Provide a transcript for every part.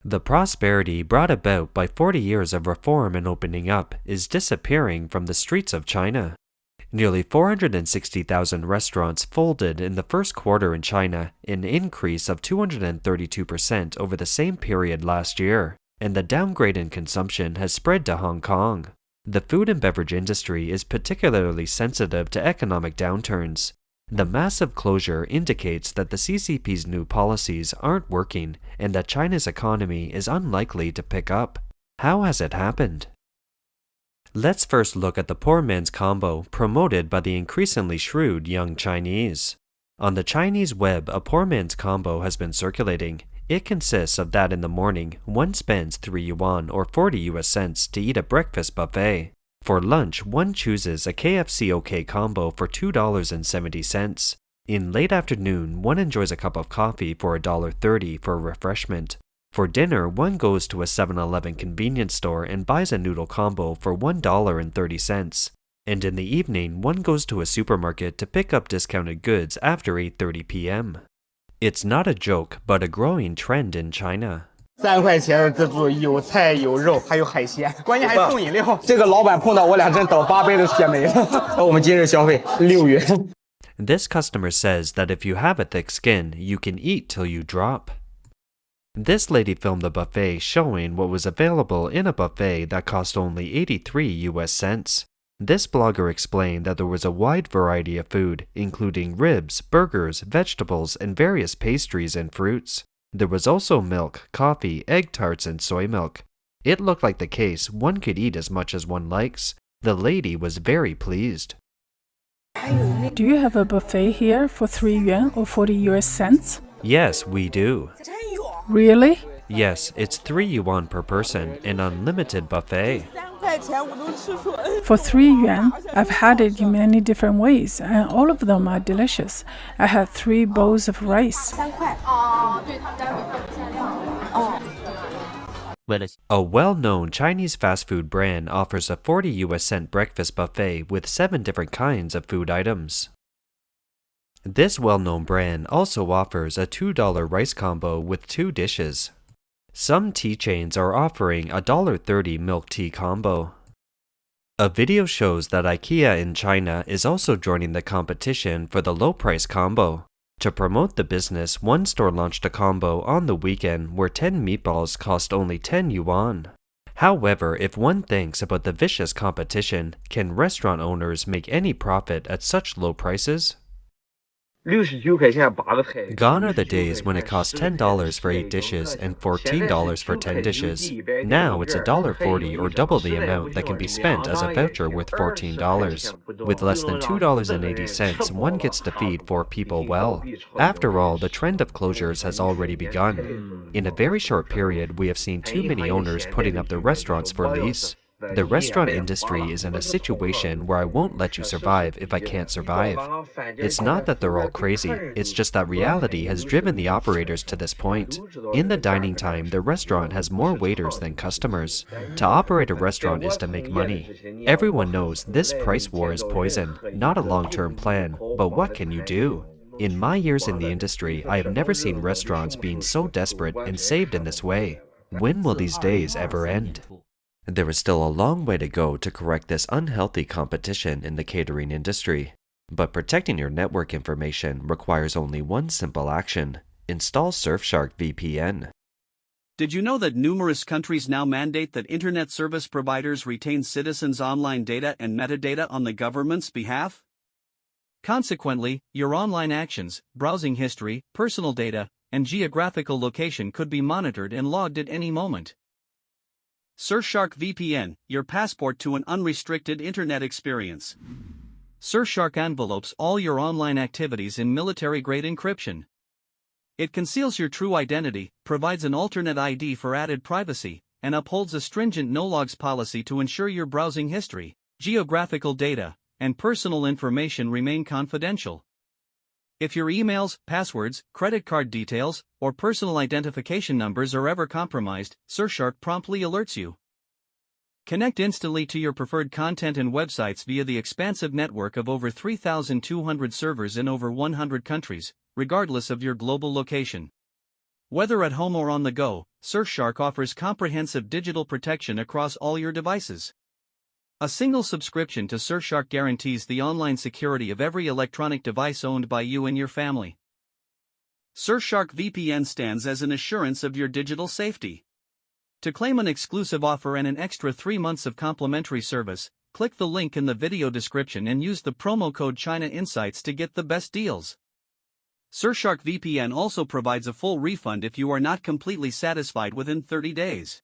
The prosperity brought about by 40 years of reform and opening up is disappearing from the streets of China. Nearly 460,000 restaurants folded in the first quarter in China, an increase of 232% over the same period last year, and the downgrade in consumption has spread to Hong Kong. The food and beverage industry is particularly sensitive to economic downturns. The massive closure indicates that the CCP's new policies aren't working and that China's economy is unlikely to pick up. How has it happened? Let's first look at the poor man's combo promoted by the increasingly shrewd young Chinese. On the Chinese web, a poor man's combo has been circulating. It consists of that in the morning, one spends 3 yuan or 40 US cents to eat a breakfast buffet. For lunch, one chooses a KFC OK combo for $2.70. In late afternoon, one enjoys a cup of coffee for $1.30 for a refreshment. For dinner, one goes to a 7-Eleven convenience store and buys a noodle combo for $1.30. And in the evening, one goes to a supermarket to pick up discounted goods after 8:30 p.m. It's not a joke, but a growing trend in China. 3块钱的自助，有菜有肉，还有海鲜，关键还送饮料。这个老板碰到我俩真倒8杯的血没了。我们今日消费6元。This customer says that if you have a thick skin, you can eat till you drop. This lady filmed the buffet showing what was available in a buffet that cost only 83 US cents. This blogger explained that there was a wide variety of food, including ribs, burgers, vegetables, and various pastries and fruits. There was also milk, coffee, egg tarts, and soy milk. It looked like the case one could eat as much as one likes. The lady was very pleased. Do you have a buffet here for 3 yuan or 40 US cents? Yes, we do. Really? Yes, it's 3 yuan per person, an unlimited buffet. For 3 yuan, I've had it in many different ways, and all of them are delicious. I had 3 bowls of rice. A well-known Chinese fast food brand offers a 40 US cent breakfast buffet with 7 different kinds of food items. This well-known brand also offers a $2 rice combo with 2 dishes. Some tea chains are offering a $1.30 milk tea combo. A video shows that IKEA in China is also joining the competition for the low-price combo. To promote the business, one store launched a combo on the weekend where 10 meatballs cost only 10 yuan. However, if one thinks about the vicious competition, can restaurant owners make any profit at such low prices? Gone are the days when it cost $10 for 8 dishes and $14 for 10 dishes. Now it's $1.40 or double the amount that can be spent as a voucher worth $14. With less than $2.80, one gets to feed 4 people well. After all, the trend of closures has already begun. In a very short period, we have seen too many owners putting up their restaurants for lease. The restaurant industry is in a situation where I won't let you survive if I can't survive. It's not that they're all crazy, it's just that reality has driven the operators to this point. In the dining time, the restaurant has more waiters than customers. To operate a restaurant is to make money. Everyone knows this price war is poison, not a long-term plan, but what can you do? In my years in the industry, I have never seen restaurants being so desperate and saved in this way. When will these days ever end? There is still a long way to go to correct this unhealthy competition in the catering industry. But protecting your network information requires only one simple action: install Surfshark VPN. Did you know that numerous countries now mandate that internet service providers retain citizens' online data and metadata on the government's behalf? Consequently, your online actions, browsing history, personal data, and geographical location could be monitored and logged at any moment. Surfshark VPN, your passport to an unrestricted internet experience. Surfshark envelopes all your online activities in military-grade encryption. It conceals your true identity, provides an alternate ID for added privacy, and upholds a stringent no-logs policy to ensure your browsing history, geographical data, and personal information remain confidential. If your emails, passwords, credit card details, or personal identification numbers are ever compromised, Surfshark promptly alerts you. Connect instantly to your preferred content and websites via the expansive network of over 3,200 servers in over 100 countries, regardless of your global location. Whether at home or on the go, Surfshark offers comprehensive digital protection across all your devices. A single subscription to Surfshark guarantees the online security of every electronic device owned by you and your family. Surfshark VPN stands as an assurance of your digital safety. To claim an exclusive offer and an extra 3 months of complimentary service, click the link in the video description and use the promo code China Insights to get the best deals. Surfshark VPN also provides a full refund if you are not completely satisfied within 30 days.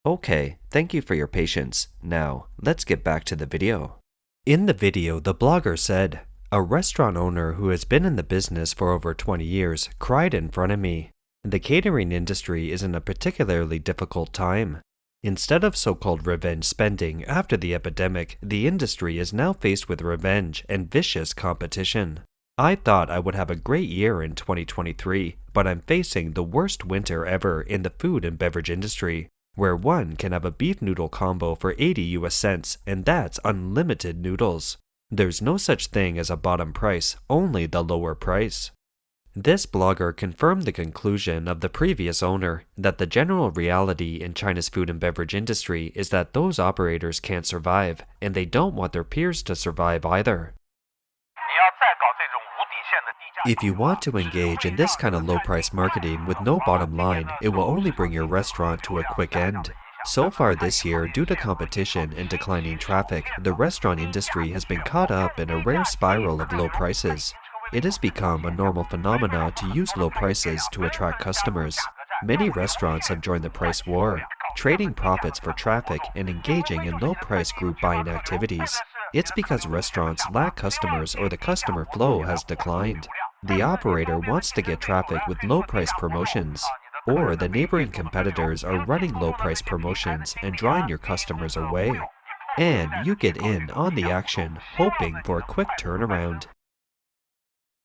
Okay, thank you for your patience. Now, let's get back to the video. In the video, the blogger said, "A restaurant owner who has been in the business for over 20 years cried in front of me. The catering industry is in a particularly difficult time. Instead of so-called revenge spending after the epidemic, the industry is now faced with revenge and vicious competition. I thought I would have a great year in 2023, but I'm facing the worst winter ever in the food and beverage industry, where one can have a beef noodle combo for 80 US cents, and that's unlimited noodles. There's no such thing as a bottom price, only the lower price." This blogger confirmed the conclusion of the previous owner that the general reality in China's food and beverage industry is that those operators can't survive, and they don't want their peers to survive either. If you want to engage in this kind of low-price marketing with no bottom line, it will only bring your restaurant to a quick end. So far this year, due to competition and declining traffic, the restaurant industry has been caught up in a rare spiral of low prices. It has become a normal phenomenon to use low prices to attract customers. Many restaurants have joined the price war, trading profits for traffic and engaging in low-price group buying activities. It's because restaurants lack customers or the customer flow has declined. The operator wants to get traffic with low-price promotions, or the neighboring competitors are running low-price promotions and drawing your customers away. And you get in on the action, hoping for a quick turnaround.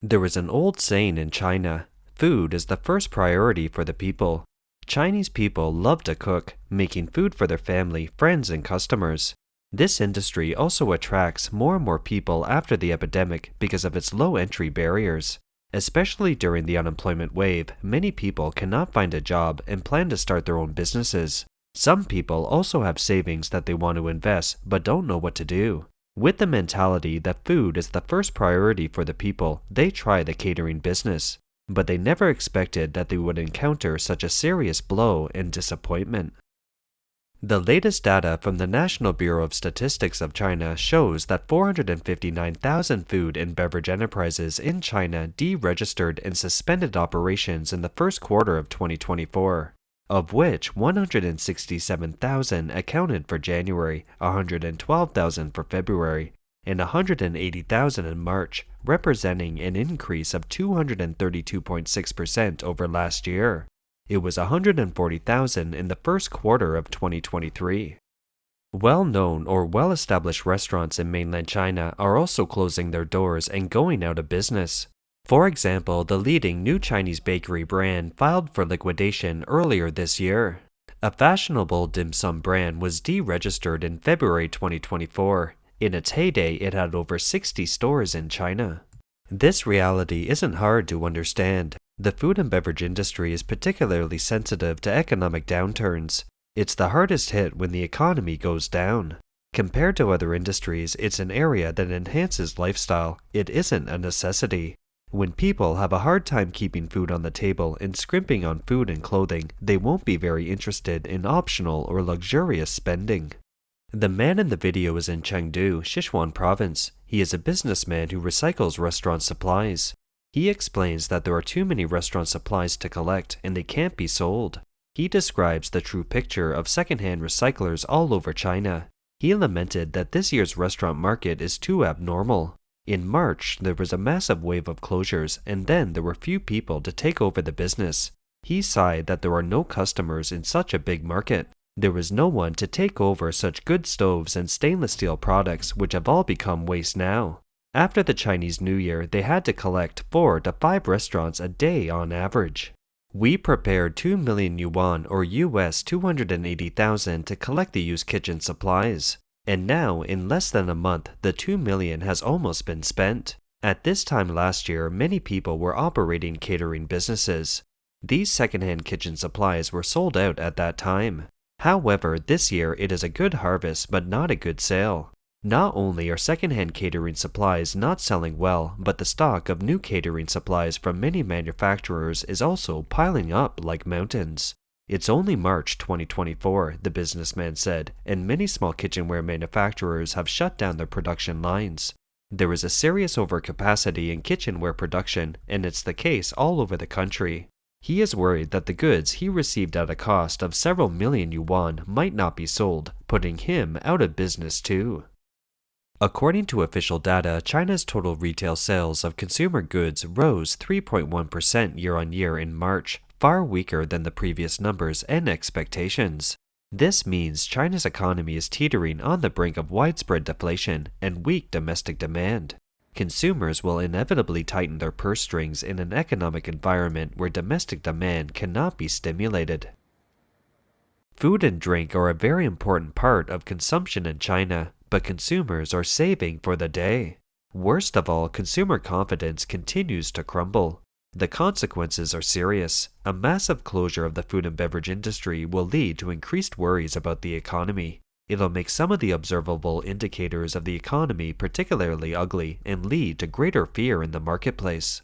There is an old saying in China, food is the first priority for the people. Chinese people love to cook, making food for their family, friends, and customers. This industry also attracts more and more people after the epidemic because of its low entry barriers. Especially during the unemployment wave, many people cannot find a job and plan to start their own businesses. Some people also have savings that they want to invest but don't know what to do. With the mentality that food is the first priority for the people, they try the catering business. But they never expected that they would encounter such a serious blow and disappointment. The latest data from the National Bureau of Statistics of China shows that 459,000 food and beverage enterprises in China deregistered and suspended operations in the first quarter of 2024, of which 167,000 accounted for January, 112,000 for February, and 180,000 in March, representing an increase of 232.6% over last year. It was 140,000 in the first quarter of 2023. Well-known or well-established restaurants in mainland China are also closing their doors and going out of business. For example, the leading new Chinese bakery brand filed for liquidation earlier this year. A fashionable dim sum brand was deregistered in February 2024. In its heyday, it had over 60 stores in China. This reality isn't hard to understand. The food and beverage industry is particularly sensitive to economic downturns. It's the hardest hit when the economy goes down. Compared to other industries, it's an area that enhances lifestyle. It isn't a necessity. When people have a hard time keeping food on the table and scrimping on food and clothing, they won't be very interested in optional or luxurious spending. The man in the video is in Chengdu, Sichuan province. He is a businessman who recycles restaurant supplies. He explains that there are too many restaurant supplies to collect and they can't be sold. He describes the true picture of secondhand recyclers all over China. He lamented that this year's restaurant market is too abnormal. In March, there was a massive wave of closures, and then there were few people to take over the business. He sighed that there are no customers in such a big market. There was no one to take over such good stoves and stainless steel products, which have all become waste now. After the Chinese New Year, they had to collect 4 to 5 restaurants a day on average. We prepared 2 million yuan or US 280,000 to collect the used kitchen supplies. And now, in less than a month, the 2 million has almost been spent. At this time last year, many people were operating catering businesses. These secondhand kitchen supplies were sold out at that time. However, this year it is a good harvest but not a good sale. Not only are secondhand catering supplies not selling well, but the stock of new catering supplies from many manufacturers is also piling up like mountains. It's only March 2024, the businessman said, and many small kitchenware manufacturers have shut down their production lines. There is a serious overcapacity in kitchenware production, and it's the case all over the country. He is worried that the goods he received at a cost of several million yuan might not be sold, putting him out of business too. According to official data, China's total retail sales of consumer goods rose 3.1% year-on-year in March, far weaker than the previous numbers and expectations. This means China's economy is teetering on the brink of widespread deflation and weak domestic demand. Consumers will inevitably tighten their purse strings in an economic environment where domestic demand cannot be stimulated. Food and drink are a very important part of consumption in China, but consumers are saving for the day. Worst of all, consumer confidence continues to crumble. The consequences are serious. A massive closure of the food and beverage industry will lead to increased worries about the economy. It'll make some of the observable indicators of the economy particularly ugly and lead to greater fear in the marketplace.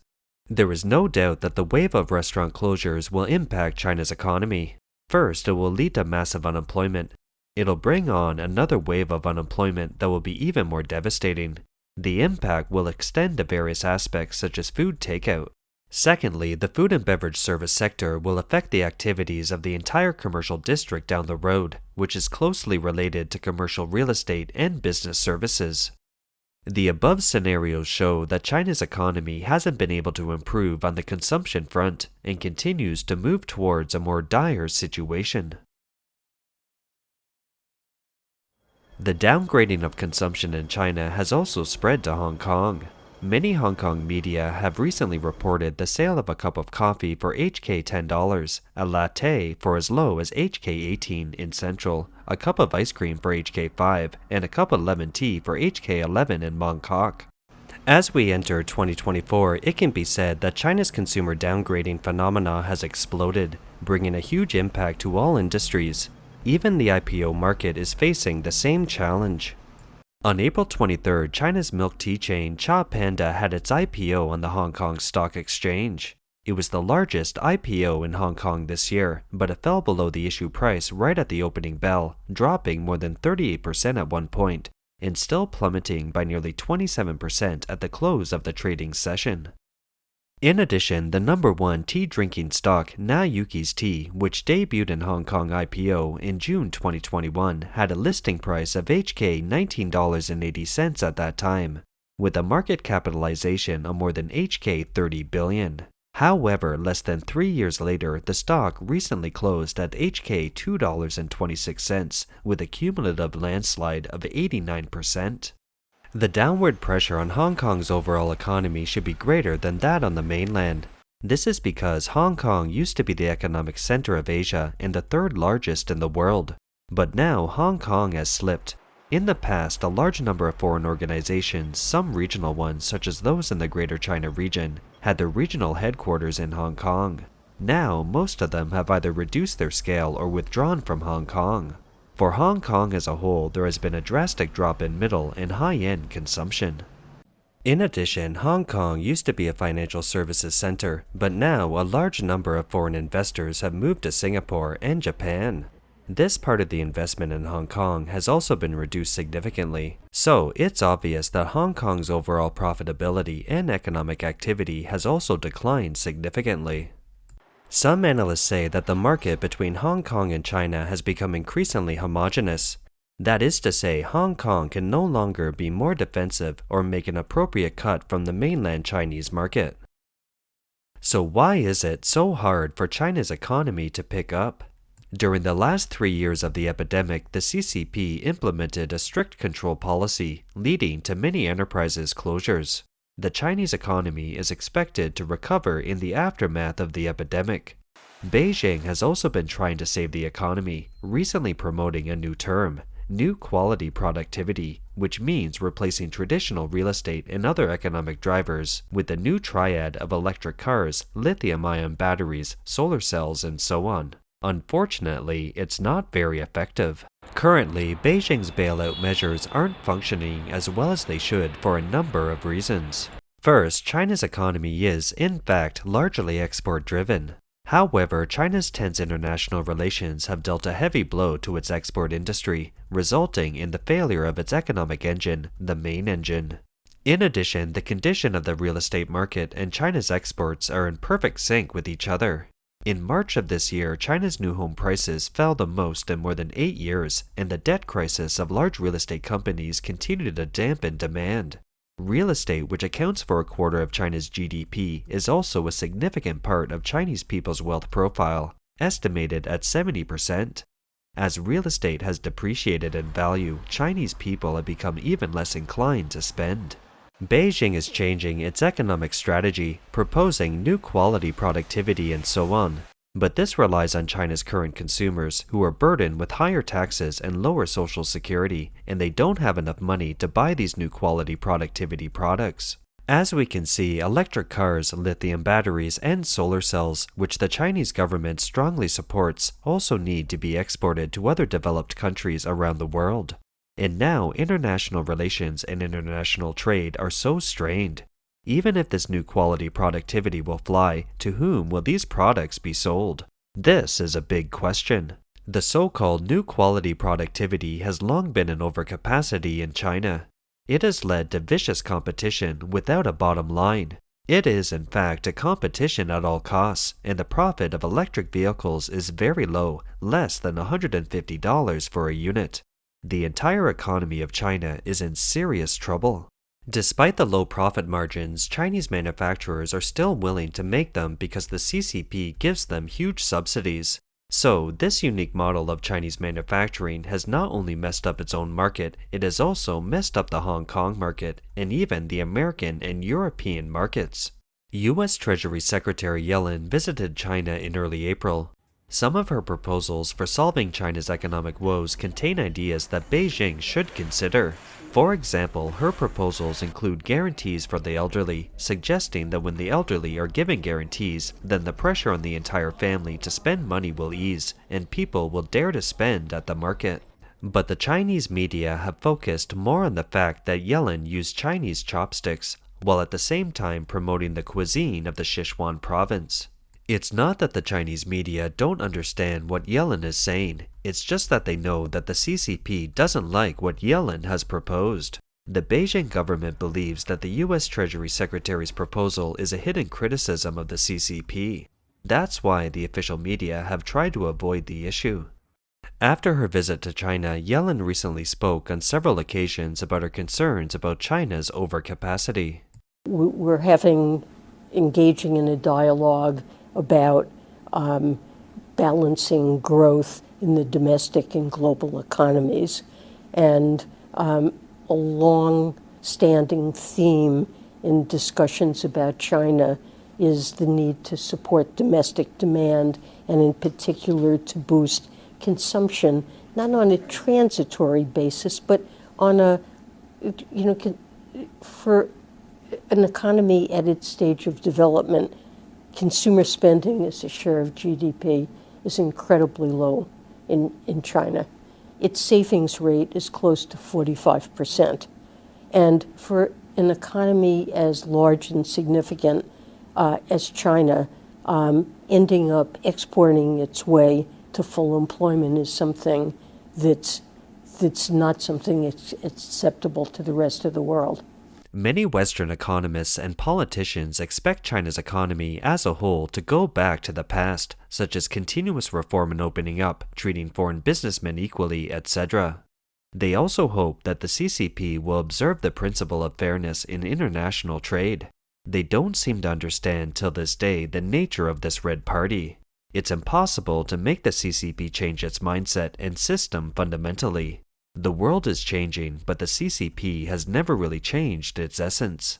There is no doubt that the wave of restaurant closures will impact China's economy. First, it will lead to massive unemployment. It'll bring on another wave of unemployment that will be even more devastating. The impact will extend to various aspects such as food takeout. Secondly, the food and beverage service sector will affect the activities of the entire commercial district down the road, which is closely related to commercial real estate and business services. The above scenarios show that China's economy hasn't been able to improve on the consumption front and continues to move towards a more dire situation. The downgrading of consumption in China has also spread to Hong Kong. Many Hong Kong media have recently reported the sale of a cup of coffee for HK $10, a latte for as low as HK 18 in Central, a cup of ice cream for HK 5, and a cup of lemon tea for HK 11 in Mong Kok. As we enter 2024, it can be said that China's consumer downgrading phenomena has exploded, bringing a huge impact to all industries. Even the IPO market is facing the same challenge. On April 23rd, China's milk tea chain Cha Panda had its IPO on the Hong Kong Stock Exchange. It was the largest IPO in Hong Kong this year, but it fell below the issue price right at the opening bell, dropping more than 38% at one point, and still plummeting by nearly 27% at the close of the trading session. In addition, the number one tea-drinking stock, Na Yuki's Tea, which debuted in Hong Kong IPO in June 2021, had a listing price of HK $19.80 at that time, with a market capitalization of more than HK 30 billion. However, less than 3 years later, the stock recently closed at HK $2.26, with a cumulative landslide of 89%. The downward pressure on Hong Kong's overall economy should be greater than that on the mainland. This is because Hong Kong used to be the economic center of Asia and the third largest in the world. But now Hong Kong has slipped. In the past, a large number of foreign organizations, some regional ones such as those in the Greater China region, had their regional headquarters in Hong Kong. Now, most of them have either reduced their scale or withdrawn from Hong Kong. For Hong Kong as a whole, there has been a drastic drop in middle and high-end consumption. In addition, Hong Kong used to be a financial services center, but now a large number of foreign investors have moved to Singapore and Japan. This part of the investment in Hong Kong has also been reduced significantly, so it's obvious that Hong Kong's overall profitability and economic activity has also declined significantly. Some analysts say that the market between Hong Kong and China has become increasingly homogeneous. That is to say, Hong Kong can no longer be more defensive or make an appropriate cut from the mainland Chinese market. So why is it so hard for China's economy to pick up? During the last 3 years of the epidemic, the CCP implemented a strict control policy, leading to many enterprises' closures. The Chinese economy is expected to recover in the aftermath of the epidemic. Beijing has also been trying to save the economy, recently promoting a new term, new quality productivity, which means replacing traditional real estate and other economic drivers with the new triad of electric cars, lithium-ion batteries, solar cells, and so on. Unfortunately, it's not very effective. Currently, Beijing's bailout measures aren't functioning as well as they should for a number of reasons. First, China's economy is, in fact, largely export-driven. However, China's tense international relations have dealt a heavy blow to its export industry, resulting in the failure of its economic engine, the main engine. In addition, the condition of the real estate market and China's exports are in perfect sync with each other. In March of this year, China's new home prices fell the most in more than 8 years, and the debt crisis of large real estate companies continued to dampen demand. Real estate, which accounts for a quarter of China's GDP, is also a significant part of Chinese people's wealth profile, estimated at 70%. As real estate has depreciated in value, Chinese people have become even less inclined to spend. Beijing is changing its economic strategy, proposing new quality productivity and so on. But this relies on China's current consumers, who are burdened with higher taxes and lower social security, and they don't have enough money to buy these new quality productivity products. As we can see, electric cars, lithium batteries, and solar cells, which the Chinese government strongly supports, also need to be exported to other developed countries around the world. And now, international relations and international trade are so strained. Even if this new quality productivity will fly, to whom will these products be sold? This is a big question. The so-called new quality productivity has long been an overcapacity in China. It has led to vicious competition without a bottom line. It is, in fact, a competition at all costs, and the profit of electric vehicles is very low, less than $150 for a unit. The entire economy of China is in serious trouble. Despite the low profit margins, Chinese manufacturers are still willing to make them because the CCP gives them huge subsidies. So, this unique model of Chinese manufacturing has not only messed up its own market, it has also messed up the Hong Kong market, and even the American and European markets. U.S. Treasury Secretary Yellen visited China in early April. Some of her proposals for solving China's economic woes contain ideas that Beijing should consider. For example, her proposals include guarantees for the elderly, suggesting that when the elderly are given guarantees, then the pressure on the entire family to spend money will ease, and people will dare to spend at the market. But the Chinese media have focused more on the fact that Yellen used Chinese chopsticks, while at the same time promoting the cuisine of the Sichuan province. It's not that the Chinese media don't understand what Yellen is saying, it's just that they know that the CCP doesn't like what Yellen has proposed. The Beijing government believes that the U.S. Treasury Secretary's proposal is a hidden criticism of the CCP. That's why the official media have tried to avoid the issue. After her visit to China, Yellen recently spoke on several occasions about her concerns about China's overcapacity. We're engaging in a dialogue about balancing growth in the domestic and global economies. And a long-standing theme in discussions about China is the need to support domestic demand, and in particular to boost consumption, not on a transitory basis, but on a, for an economy at its stage of development, consumer spending as a share of GDP is incredibly low in China. Its savings rate is close to 45%. And for an economy as large and significant as China, ending up exporting its way to full employment is something that's not something acceptable to the rest of the world. Many Western economists and politicians expect China's economy as a whole to go back to the past, such as continuous reform and opening up, treating foreign businessmen equally, etc. They also hope that the CCP will observe the principle of fairness in international trade. They don't seem to understand till this day the nature of this Red Party. It's impossible to make the CCP change its mindset and system fundamentally. The world is changing, but the CCP has never really changed its essence.